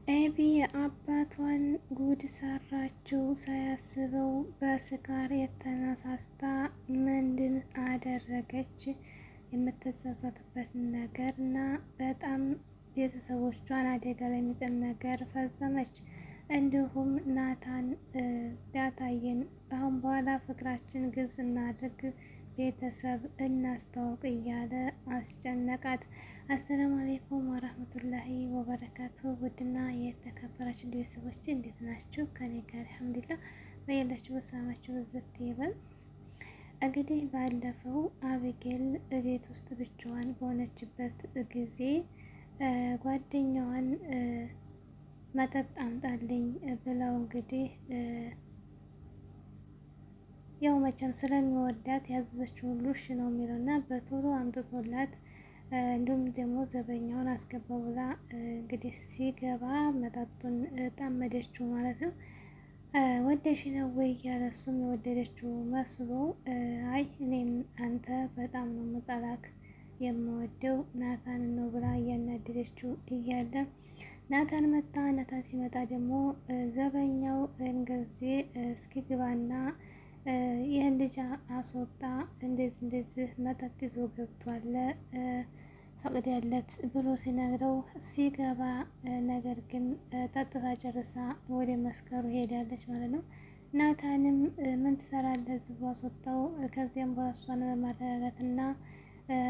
ኤቢ አባቷን ጉድ ሰራችው ሳያስበው በስካር የተነሳስታ ምንድን አደረገች? የምትጸጸትበትን ነገር እና በጣም ቤተሰቦቿን አደጋ ላይ የሚጥል ነገር ፈጸመች። እንዲሁም ናታን ዳጣዬን አሁን በኋላ ፍቅራችን ግልጽ እናድርግ፣ ቤተሰብ እናስተዋውቅ እያለ አስጨነቃት። አሰላሙ አሌይኩም ወራህመቱላሂ ወበረካቱ። ውድና የተከበራችሁ ቤተሰቦች እንዴት ናችሁ? ከኔ ጋር አልሐምዱሊላህ። በያላችሁ በሰላማችሁ ብዝት ይበል። እንግዲህ ባለፈው አቢጌል ቤት ውስጥ ብቻዋን በሆነችበት ጊዜ ጓደኛዋን መጠጥ አምጣልኝ ብለው እንግዲህ ያው መቼም ስለሚወዳት ያዘዘችው ሁሉ እሺ ነው የሚለው እና በቶሎ አምጥቶላት እንዲሁም ደግሞ ዘበኛውን አስገባው ብላ እንግዲህ ሲገባ መጠጡን ጠመደችው ማለት ነው። ወደሽ ነው ወይ እያለ እሱም የወደደችው መስሎ አይ እኔም አንተ በጣም ነው የምጠላክ የምወደው ናታን ነው ብላ እያናደደችው እያለ ናታን መጣ። ናታን ሲመጣ ደግሞ ዘበኛው ጊዜ እስኪ ግባና ይህን ልጅ አስወጣ፣ እንደዚህ መጠጥ ይዞ ገብቷል ፈቅድለት ብሎ ሲነግረው ሲገባ፣ ነገር ግን ጠጥታ ጨርሳ ወደ መስከሩ ሄዳለች ማለት ነው። ናታንም ምን ትሰራለህ እዚሁ አስወጣው። ከዚያም በኋላ እሷን ለማረጋጋት እና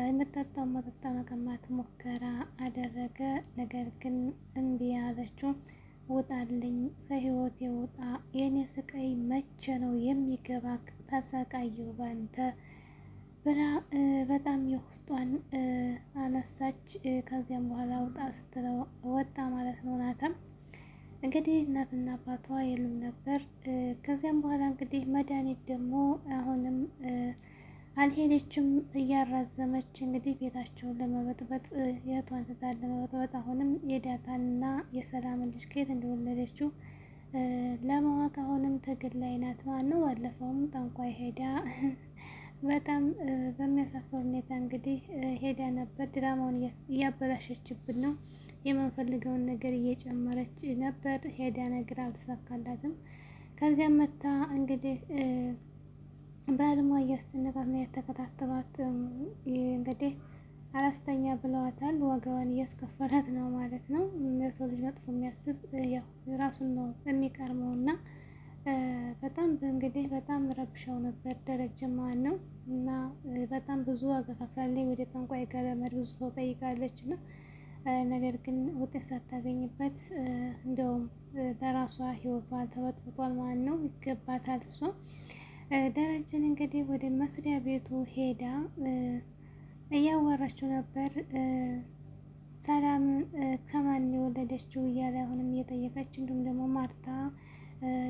የምጠጣው መጠጣ መቀማት ሙከራ አደረገ። ነገር ግን እምቢ አለችው። ውጣልኝ፣ ከህይወቴ ውጣ፣ የኔ ስቃይ መቼ ነው የሚገባ? ተሰቃየሁ ባንተ ብላ በጣም የውስጧን አነሳች። ከዚያም በኋላ ውጣ ስትለው ወጣ ማለት ነው። ናታን እንግዲህ እናትና አባቷ የሉም ነበር። ከዚያም በኋላ እንግዲህ መድኃኒት ደግሞ አሁንም አልሄደችም፣ እያራዘመች እንግዲህ ቤታቸውን ለመበጥበጥ የቷን ትዳር ለመበጥበጥ አሁንም የዳጣንና የሰላምን ልጅ ከየት እንደወለደችው ለማወቅ አሁንም ትግል ላይ ናት ማለት ነው። ባለፈውም ጠንቋይ ሄዳ በጣም በሚያሳፍር ሁኔታ እንግዲህ ሄዳ ነበር። ድራማውን እያበላሸችብን ነው። የምንፈልገውን ነገር እየጨመረች ነበር። ሄዳ ነገር አልተሳካላትም። ከዚያም መታ እንግዲህ በህልሟ እያስጨነቃት ነው የተከታተባት። እንግዲህ አላስተኛ ብለዋታል። ዋጋዋን እያስከፈላት ነው ማለት ነው። የሰው ልጅ መጥፎ የሚያስብ ያው ራሱን ነው የሚቀርመው እና በጣም እንግዲህ በጣም ረብሻው ነበር ደረጀ ማለት ነው። እና በጣም ብዙ ዋጋ ከፍላለች። ወደ ጠንቋይ ጋር ለመሄድ ብዙ ሰው ጠይቃለች እና ነገር ግን ውጤት ሳታገኝበት እንደውም ለራሷ ህይወቷ ተበጥብጧል ማለት ነው። ይገባታል እሷ። ደረጀን እንግዲህ ወደ መስሪያ ቤቱ ሄዳ እያዋራችው ነበር። ሰላም ከማን የወለደችው እያለ አሁንም እየጠየቀች፣ እንዲሁም ደግሞ ማርታ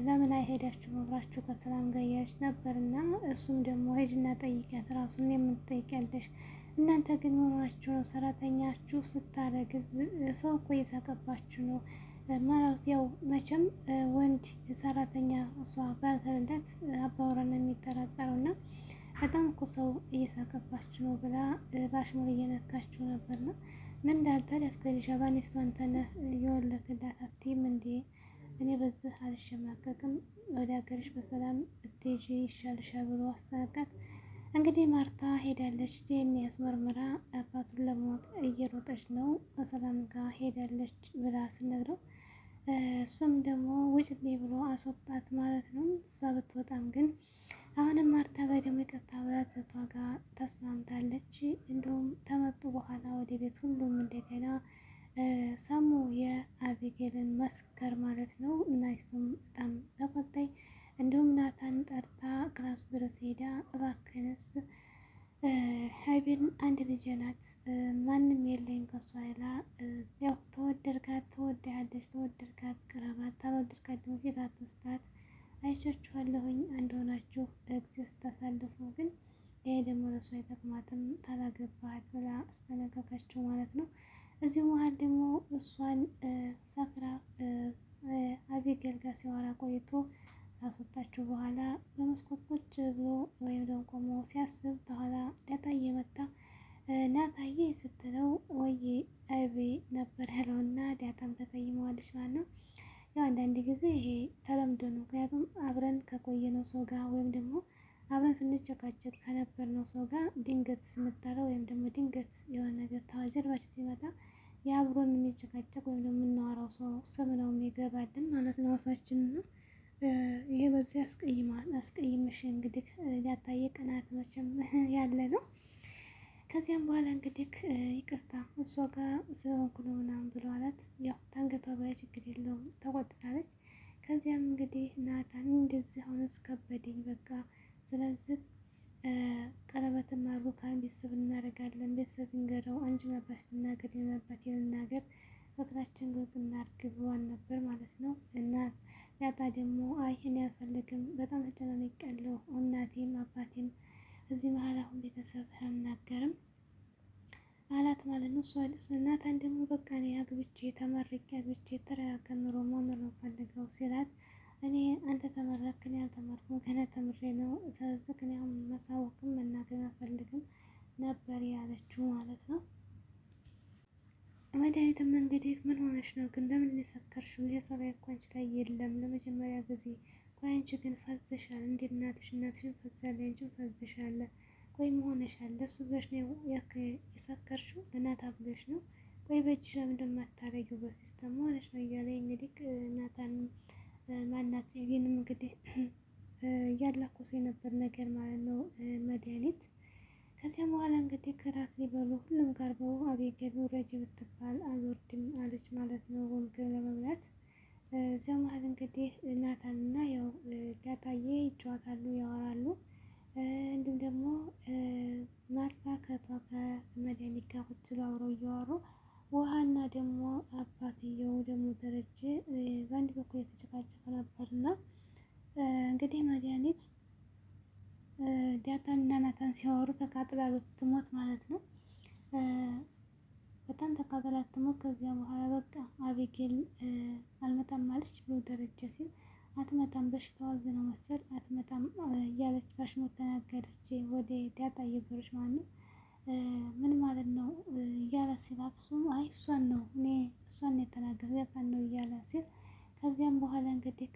ለምን አይሄዳችሁ አብራችሁ ከሰላም ጋር እያለች ነበር እና እሱም ደግሞ ሂጂና ጠይቂያት፣ ራሱን የምትጠይቂያለሽ እናንተ ግን መሆናችሁ ነው። ሰራተኛችሁ ስታረግዝ ሰው እኮ እየሳቀባችሁ ነው ማለት ያው መቼም ወንድ ሰራተኛ እሷ ባልተረዳት አባወራን የሚጠራጠረው እና በጣም እኮ ሰው እየሳቀባችሁ ነው ብላ ባሽሙር እየነካችሁ ነበርና ምን እንዳልታል ያስገድሻ ባኔፍቶ አንተነህ የወለድላት አትይም እንዴ? እኔ በዚህ አልሸማቀቅም፣ ወደ ሀገርሽ በሰላም ብትሄጂ ይሻልሻል ብሎ አስጠነቃት። እንግዲህ ማርታ ሄዳለች። ዲኤንኤ አስመርምራ አባቱን ለማወቅ እየሮጠች ነው። ከሰላም ጋር ሄዳለች ብላ ስነግረው እሱም ደግሞ ውጭልኝ ብሎ አስወጣት ማለት ነው። እሷ ብትወጣም ግን አሁንም ማርታ ጋር ደግሞ ይቅርታ ብላ እህቷ ጋር ተስማምታለች። እንዲሁም ተመጡ በኋላ ወደ ቤት ሁሉም እንደገና ሰሙ የአቢጌልን መስከር ማለት ነው። እና እሱም በጣም ተቆጣኝ። እንዲሁም ናታን ጠርታ ክላሱ ድረስ ሄዳ እባክንስ ሀይቤን አንድ ልጅ ናት፣ ማንም የለኝም ከሷ ሌላ፣ ያው ተወደድካት ተወዳለች፣ ተወደድካት ቅረባት፣ ታልወደድካት ደግሞ ፊት አትስጣት፣ አይቻችኋለሁኝ አንድ ሆናችሁ ጊዜ ስታሳልፉ፣ ግን ይሄ ደግሞ ለሷ አይጠቅማትም ታላገባት ብላ አስጠነቀቀችው ማለት ነው። እዚሁ መሀል ደግሞ እሷን ሰክራ አቢጌል ጋር ሲያወራ ቆይቶ ካስወጣችሁ በኋላ በመስኮት ቁጭ ብሎ ወይም ደግሞ ቆሞ ሲያስብ በኋላ ዳጣዬ መጣ። ናታዬ ስትለው ወይ አይቤ ነበር ያለውና ዳጣም ተቀይሞ ትቀይመዋለች ማለት ነው። ያው አንዳንድ ጊዜ ይሄ ተለምዶ ነው። ምክንያቱም አብረን ከቆየነው ሰው ጋር ወይም ደግሞ አብረን ስንጨቃጨቅ ከነበርነው ሰው ጋር ድንገት ስንጣላ ወይም ደግሞ ድንገት የሆነ ነገር ከጀርባችን ሲመጣ የአብሮን የሚጨቃጨቅ ወይም ደግሞ የምናወራው ሰው ስም ነው የሚገባልን ማለት ነው አፋችን ነው። ይሄ በዚህ አስቀይምሽ እንግዲህ ያታየ ቅናት መቼም ያለ ነው። ከዚያም በኋላ እንግዲህ ይቅርታ እሷ ጋር ስለሆንኩ ነው ምናምን ብሎ አላት። ያው ታንገቷ በላይ ችግር የለውም ተቆጥታለች። ከዚያም እንግዲህ ናታን እንደዚህ አሁንስ ከበደኝ በቃ ስለዚህ ቀለበትን አድርጎ ቤተሰብ እናደርጋለን፣ ቤተሰብ እንገረው፣ አንቺ አባትሽ ልናገር እኔ አባቴ ልናገር፣ ፍቅራችን ግልጽ እናድርግ ብሏን ነበር ማለት ነው። እና ያታ ደግሞ አይ እኔ አልፈልግም በጣም ተጨናንቄያለሁ እናቴም አባቴም እዚህ መሀል አሁን ቤተሰብ አልናገርም አላት ማለት ነው። እሷ ናታን ደግሞ በቃ እኔ አግብቼ ተመርቄ አግብቼ የተረጋጋ ኑሮ መኖር ነው ፈልገው ሲላት እኔ አንተ ተመረቅክ እኔ አልተመረኩም ገና ተምሬ ነው ስለዚህ እኔ አሁን ማሳወቅም መናገር አልፈልግም ነበር ያለችው ማለት ነው። መድኃኒትም እንግዲህ ምን ሆነሽ ነው ግን ለምን የሰከርሽው? ይሄ ፀባይ እኮ አንቺ ላይ የለም ለመጀመሪያ ጊዜ። ቆይ አንቺ ግን ፈዘሻል እንዴ? እናትሽን ፈዛለች አንቺን ፈዘሻል። ቆይ ምን ሆነሻል? ለሱ ብለሽ ነው የሰከርሽው? ለናታ ብለሽ ነው? ቆይ በእጅሽ ለምንድን ነው የማታረጊው? በሲስተም ሆነሽ ነው እያለ እንግዲህ ናታን ማናት ይህንም እንግዲህ እያላኮሰ የነበር ነገር ማለት ነው መድኃኒት። ከዚያም በኋላ እንግዲህ ከራት ሊበሉ ሁሉም ቀርበው አቤጌል ውረጅ ብትባል አልወርድም አለች ማለት ነው ምግብ ለመብላት። እዚያ መሀል እንግዲህ ናታን እና ያው ዳጣዬ ይጫወታሉ ያወራሉ። እንዲሁም ደግሞ ማርታ ከቷ ከመድኃኒት ጋር ቁጭ ብለው አብረው እያወሩ ውሃና ደግሞ አባትየው ደግሞ ደረጀ በአንድ በኩል የተጨቃጨቀ ነበር እና እንግዲህ መድኃኒት ዳጣን እና ናታን ሲያወሩ ተቃጥላ ልትሞት ማለት ነው። በጣም ተቃጥላ ልትሞት ከዚያ በኋላ በቃ አቤጌል አልመጣም አለች ብሎ ደረጀ ሲል አትመጣም በሽታዋ ነው መሰል አትመጣም እያለች ባሽሙር ተናገረች ወደ ዳጣ እየዞረች ማለት ነው። ምን ማለት ነው እያለ ሲላት እሱም አይ እሷን ነው እኔ እሷን የተናገረ ዳጣን ነው እያለ ሲል ከዚያም በኋላ እንግዲህ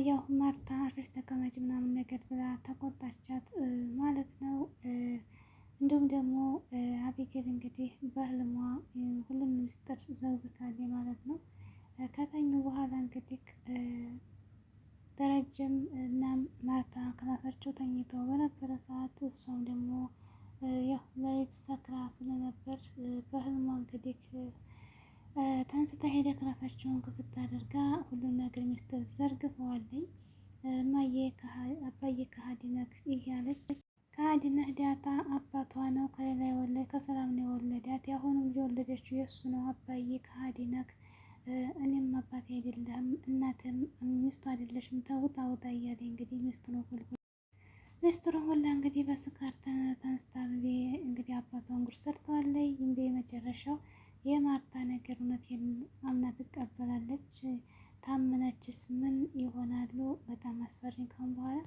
ያው ማርታ አርፈሽ ተቀመጭ ምናምን ነገር ብላ ተቆጣቻት ማለት ነው። እንዲሁም ደግሞ አቤጌል እንግዲህ በህልሟ ሁሉንም ምስጢር ዘግዝካለች ማለት ነው። ከተኙ በኋላ እንግዲህ ደረጀም እና ማርታ ክላሳቸው ተኝተው በነበረ ሰዓት እሷም ደግሞ ያው ሌሊት ሰክራ ስለነበር በህልሟ እንግዲህ ተንስታ ሄደ ክላሳቸውን ክፍት አድርጋ ሁሉን ነገር ሚስጥር ዘርግፈዋለኝ። እማዬ አባዬ ከሀዲ ነህ እያለች ከሀዲ ነህ ዳጣ አባቷ ነው ከሌላ የወለደ ከሰላም ነው የወለዳት ያሁኑም የወለደችው የእሱ ነው አባዬ ከሀዲ ነህ እኔም አባቴ አይደለህም እናትም ሚስቱ አይደለሽም ተውጣ ውጣ እያለ እንግዲህ ሚስቱ ነው ሁሉ ሚስጥሩን ሁላ እንግዲህ በስካር ተንስታ እንግዲህ አባቷን ጉድ ሰርተዋለች። እንደ መጨረሻው የማርታ ነገር እውነቴን አምና ትቀበላለች። ታመነችስ ምን ይሆናሉ? በጣም አስፈሪ ካሁን በኋላ